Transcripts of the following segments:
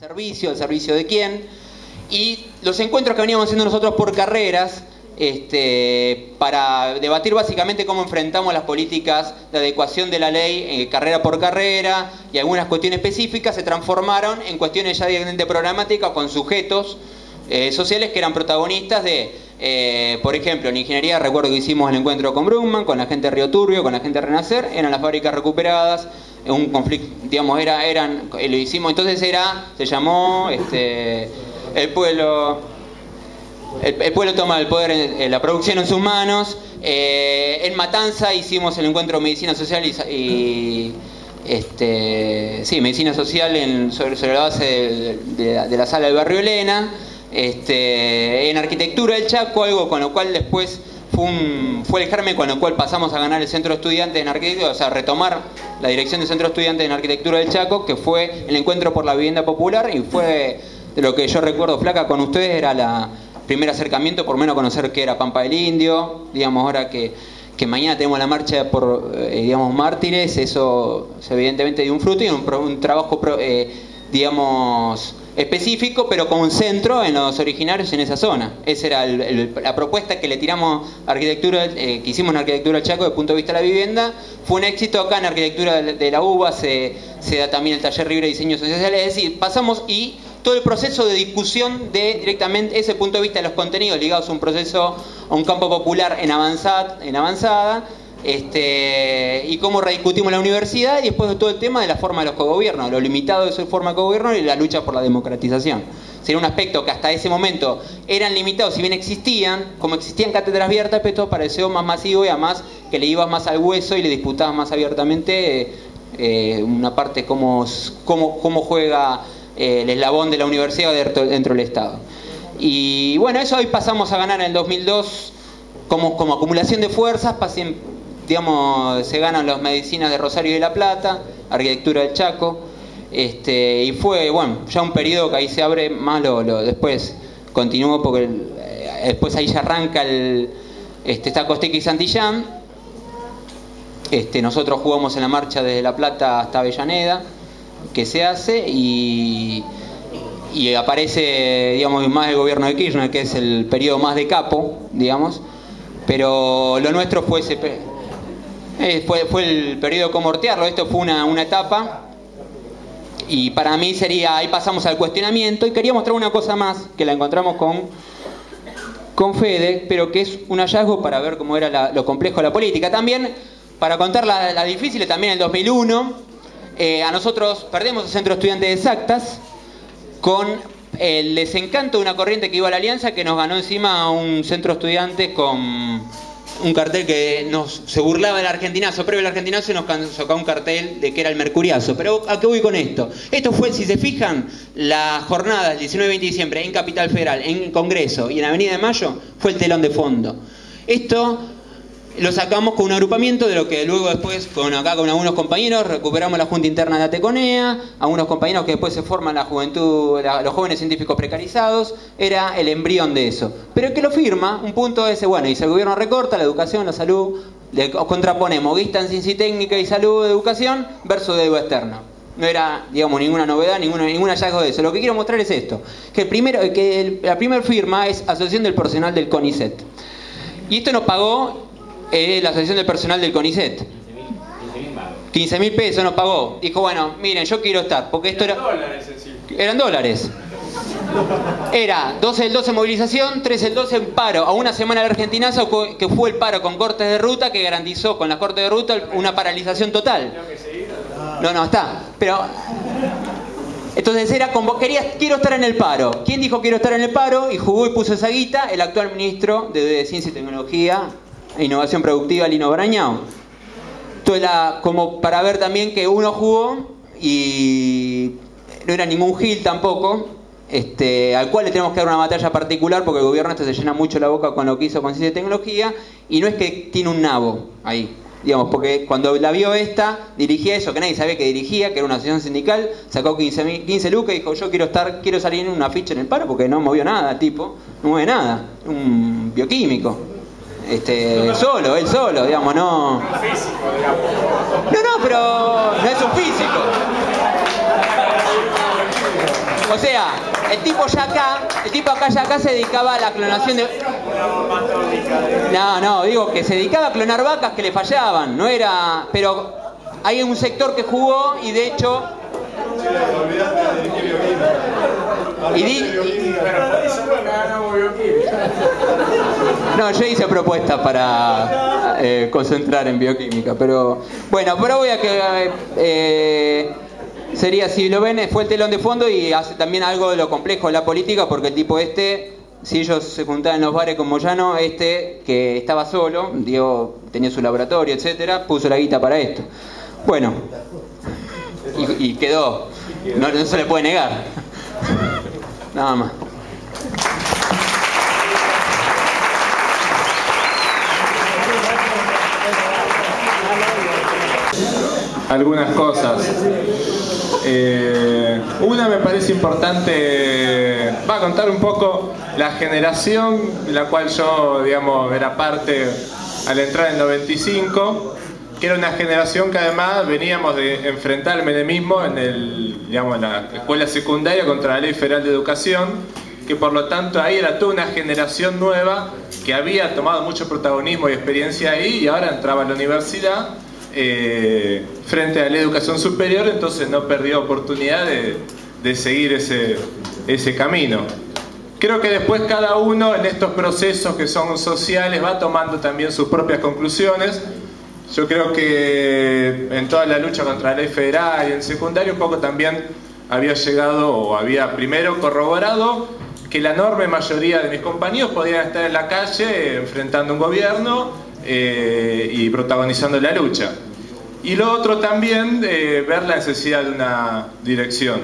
servicio, ¿al servicio de quién? Y los encuentros que veníamos haciendo nosotros por carreras, para debatir básicamente cómo enfrentamos las políticas de adecuación de la ley carrera por carrera y algunas cuestiones específicas, se transformaron en cuestiones ya directamente programáticas con sujetos sociales que eran protagonistas de, por ejemplo, en ingeniería recuerdo que hicimos el encuentro con Brugman, con la gente de Río Turbio, con la gente de Renacer, eran las fábricas recuperadas, un conflicto, digamos, lo hicimos, entonces se llamó el pueblo toma el poder, la producción en sus manos. En Matanza hicimos el encuentro de medicina social medicina social sobre la base de la sala del barrio Elena. En arquitectura del Chaco, algo con lo cual después fue el germen con lo cual pasamos a ganar el centro de estudiantes en arquitectura, o sea, retomar la dirección del centro de estudiantes en arquitectura del Chaco, que fue el encuentro por la vivienda popular, y fue de lo que yo recuerdo, Flaca, con ustedes era la primer acercamiento, por menos conocer qué era Pampa del Indio, digamos, ahora que mañana tenemos la marcha por, mártires, eso evidentemente dio un fruto y un trabajo, específico, pero con un centro en los originarios en esa zona. Esa era la propuesta que le tiramos a arquitectura, que hicimos en arquitectura del Chaco desde el punto de vista de la vivienda. Fue un éxito acá en arquitectura de la UBA, se da también el taller libre de diseño social, es decir, pasamos y todo el proceso de discusión de directamente ese punto de vista de los contenidos ligados a un proceso, a un campo popular en avanzada, y cómo rediscutimos la universidad, y después de todo el tema de la forma de los cogobiernos, lo limitado de su forma de cogobierno y la lucha por la democratización. Sería un aspecto que hasta ese momento eran limitados, si bien existían, como existían cátedras abiertas, pero esto pareció más masivo y además que le ibas más al hueso y le disputabas más abiertamente una parte cómo juega el eslabón de la universidad dentro del Estado. Y bueno, eso hoy pasamos a ganar en el 2002 como acumulación de fuerzas, se ganan las medicinas de Rosario y de La Plata, arquitectura del Chaco, y fue, bueno, ya un periodo que ahí se abre más, después continuó porque después ahí ya arranca está Costequi y Santillán. Nosotros jugamos en la marcha desde La Plata hasta Avellaneda, que se hace, y aparece, digamos, más el gobierno de Kirchner, que es el periodo más de capo, digamos, pero lo nuestro fue fue el periodo como Ortearlo. Esto fue una etapa, y para mí sería, ahí pasamos al cuestionamiento, y quería mostrar una cosa más que la encontramos con Fede, pero que es un hallazgo para ver cómo era lo complejo de la política. También, para contar la difícil, también en el 2001, a nosotros perdemos el centro de estudiantes de Exactas con el desencanto de una corriente que iba a la Alianza, que nos ganó encima un centro de estudiantes con un cartel que se burlaba del argentinazo. Previo al argentinazo y nos sacó un cartel de que era el mercuriazo. Pero ¿a qué voy con esto? Esto fue, si se fijan, las jornadas del 19 y 20 de diciembre en Capital Federal, en Congreso y en Avenida de Mayo, fue el telón de fondo. Esto lo sacamos con un agrupamiento de lo que luego después con algunos compañeros recuperamos la Junta Interna de Ateconea, algunos compañeros que después se forman la juventud, los jóvenes científicos precarizados, era el embrión de eso. Pero el que lo firma, un punto es, bueno, y si el gobierno recorta la educación, la salud, le contraponemos distancia técnica y salud, educación, versus deuda externa. No era, digamos, ninguna novedad, ningún hallazgo de eso. Lo que quiero mostrar es esto, que la primera firma es Asociación del Personal del CONICET. Y esto nos pagó la Asociación del Personal del CONICET. 15.000 pesos nos pagó. Dijo, bueno, miren, yo quiero estar, porque esto eran dólares. Era 12 del 12 movilización, 13 del 12 en paro. A una semana del argentinazo, que fue el paro con cortes de ruta, que garantizó con las cortes de ruta una paralización total. No, está. Pero entonces era como, quiero estar en el paro. ¿Quién dijo quiero estar en el paro? Y jugó y puso esa guita, el actual ministro de Ciencia y Tecnología e Innovación Productiva, Lino Brañao. Esto era como para ver también que uno jugó y no era ningún gil tampoco, al cual le tenemos que dar una batalla particular, porque el gobierno se llena mucho la boca con lo que hizo con Ciencia y Tecnología, y no es que tiene un nabo ahí, digamos, porque cuando la vio dirigía eso que nadie sabía que dirigía, que era una asociación sindical, sacó 15 lucas y dijo, yo quiero salir en una ficha en el paro, porque no movió nada el tipo, no mueve nada, un bioquímico. Él solo, digamos, no. Físico, digamos. No, pero no es un físico. O sea, el tipo acá ya se dedicaba a la clonación de... No, digo que se dedicaba a clonar vacas que le fallaban, no era... Pero hay un sector que jugó y de hecho... No, yo hice propuestas para concentrar en bioquímica, pero bueno, pero voy a que sería, si lo ven, fue el telón de fondo y hace también algo de lo complejo de la política, porque el tipo si ellos se juntaban en los bares con Moyano, que estaba solo, Diego tenía su laboratorio, etcétera, puso la guita para esto. Bueno, y quedó, no se le puede negar. Nada más. Algunas cosas. Una me parece importante, va a contar un poco la generación de la cual yo, digamos, era parte al entrar en el 95, que era una generación que además veníamos de enfrentar el menemismo en la escuela secundaria contra la Ley Federal de Educación, que por lo tanto ahí era toda una generación nueva que había tomado mucho protagonismo y experiencia ahí y ahora entraba a la universidad frente a la educación superior, entonces no perdió oportunidad de seguir ese camino. Creo que después cada uno en estos procesos que son sociales va tomando también sus propias conclusiones. Yo creo que en toda la lucha contra la ley federal y en secundario un poco también había llegado o había primero corroborado que la enorme mayoría de mis compañeros podían estar en la calle enfrentando un gobierno y protagonizando la lucha. Y lo otro también, ver la necesidad de una dirección.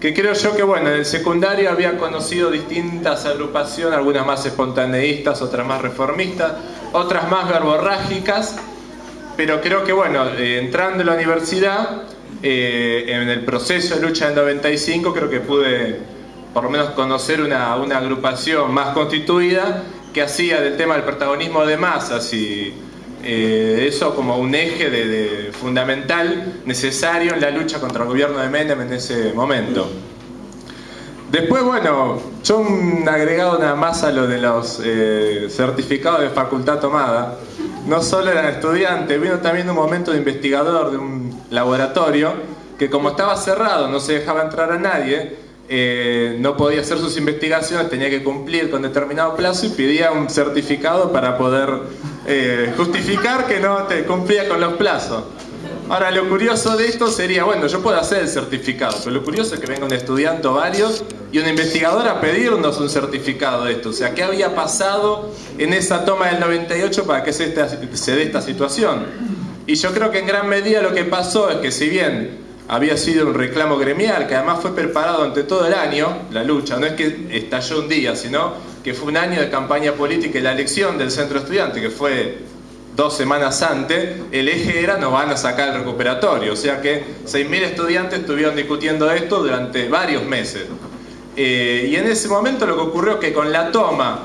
Que creo yo que, bueno, en el secundario había conocido distintas agrupaciones, algunas más espontaneístas, otras más reformistas, otras más verborrágicas, pero creo que, bueno, entrando en la universidad, en el proceso de lucha del 95, creo que pude, por lo menos, conocer una agrupación más constituida que hacía del tema del protagonismo de masas y eso como un eje fundamental, necesario en la lucha contra el gobierno de Menem en ese momento. Después, bueno, yo un agregado nada más a lo de los certificados de facultad tomada. No solo eran estudiantes, vino también un momento de investigador de un laboratorio que, como estaba cerrado, no se dejaba entrar a nadie, no podía hacer sus investigaciones, tenía que cumplir con determinado plazo y pedía un certificado para poder justificar que no te cumplía con los plazos. Ahora, lo curioso de esto sería, bueno, yo puedo hacer el certificado, pero lo curioso es que venga un estudiante o varios y un investigador a pedirnos un certificado de esto. O sea, ¿qué había pasado en esa toma del 98 para que se dé esta situación? Y yo creo que en gran medida lo que pasó es que, si bien había sido un reclamo gremial, que además fue preparado ante todo el año, la lucha, no es que estalló un día, sino que fue un año de campaña política y la elección del centro estudiante, que fue 2 semanas antes, el eje era: nos van a sacar el recuperatorio. O sea que 6.000 estudiantes estuvieron discutiendo esto durante varios meses. Y en ese momento lo que ocurrió es que con la toma,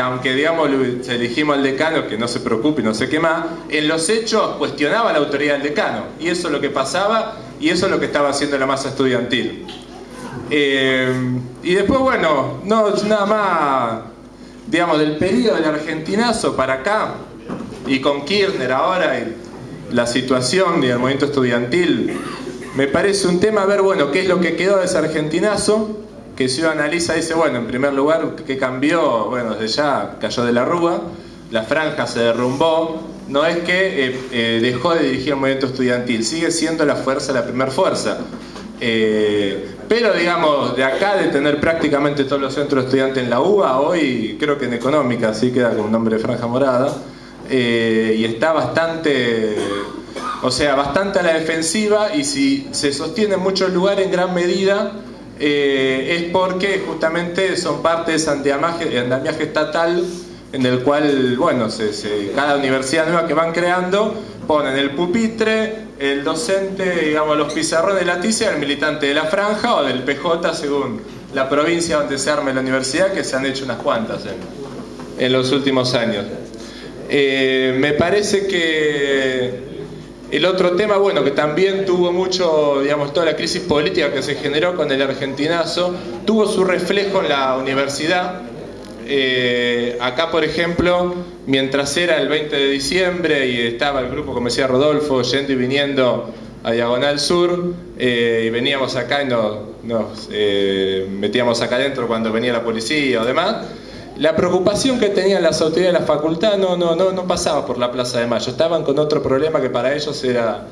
aunque digamos se dijimos al decano que no se preocupe y no sé qué más, en los hechos cuestionaba la autoridad del decano. Y eso es lo que pasaba y eso es lo que estaba haciendo la masa estudiantil. Y después, bueno, no nada más, digamos, del periodo del argentinazo para acá, y con Kirchner ahora y la situación del movimiento estudiantil, me parece un tema ver, bueno, qué es lo que quedó de ese argentinazo, que si uno analiza dice, bueno, en primer lugar, ¿qué cambió? Bueno, desde ya cayó de la rúa, la franja se derrumbó, no es que dejó de dirigir el movimiento estudiantil, sigue siendo la fuerza, la primer fuerza. Pero digamos, de acá de tener prácticamente todos los centros estudiantes en la UBA, hoy creo que en Económica, así queda con un nombre de franja morada, y está bastante, o sea, bastante a la defensiva, y si se sostiene en muchos lugares en gran medida es porque justamente son parte de ese andamiaje estatal en el cual, bueno, cada universidad nueva que van creando ponen el pupitre, el docente, digamos, los pizarrones de la tiza, el militante de la franja o del PJ según la provincia donde se arme la universidad, que se han hecho unas cuantas en los últimos años. Me parece que El otro tema, bueno, que también tuvo mucho, digamos, toda la crisis política que se generó con el argentinazo, tuvo su reflejo en la universidad. Acá, por ejemplo, mientras era el 20 de diciembre y estaba el grupo, como decía Rodolfo, yendo y viniendo a Diagonal Sur, y veníamos acá y nos metíamos acá adentro cuando venía la policía o demás, la preocupación que tenían las autoridades de la facultad no pasaba por la Plaza de Mayo. Estaban con otro problema que para ellos era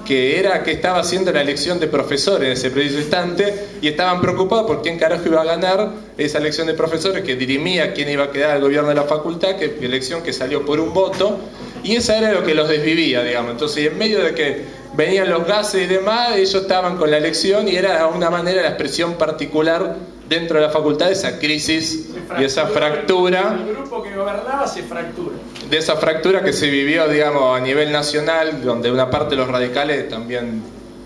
que estaba haciendo la elección de profesores en ese preciso instante, y estaban preocupados por quién carajo iba a ganar esa elección de profesores que dirimía quién iba a quedar al gobierno de la facultad, que elección que salió por un voto, y eso era lo que los desvivía, digamos. Entonces, en medio de que venían los gases y demás, ellos estaban con la elección, y era de alguna manera la expresión particular dentro de la facultad de esa crisis y esa fractura. El grupo que gobernaba se fractura. De esa fractura que se vivió, digamos, a nivel nacional, donde una parte de los radicales también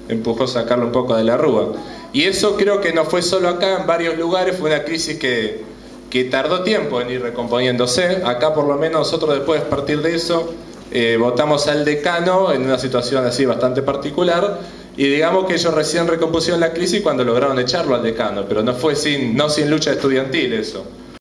empujó a sacarlo un poco de la rúa. Y eso creo que no fue solo acá, en varios lugares fue una crisis que tardó tiempo en ir recomponiéndose. Acá por lo menos nosotros después, a partir de eso, votamos al decano en una situación así bastante particular, y digamos que ellos recién recompusieron la crisis cuando lograron echarlo al decano, pero no fue sin lucha estudiantil eso.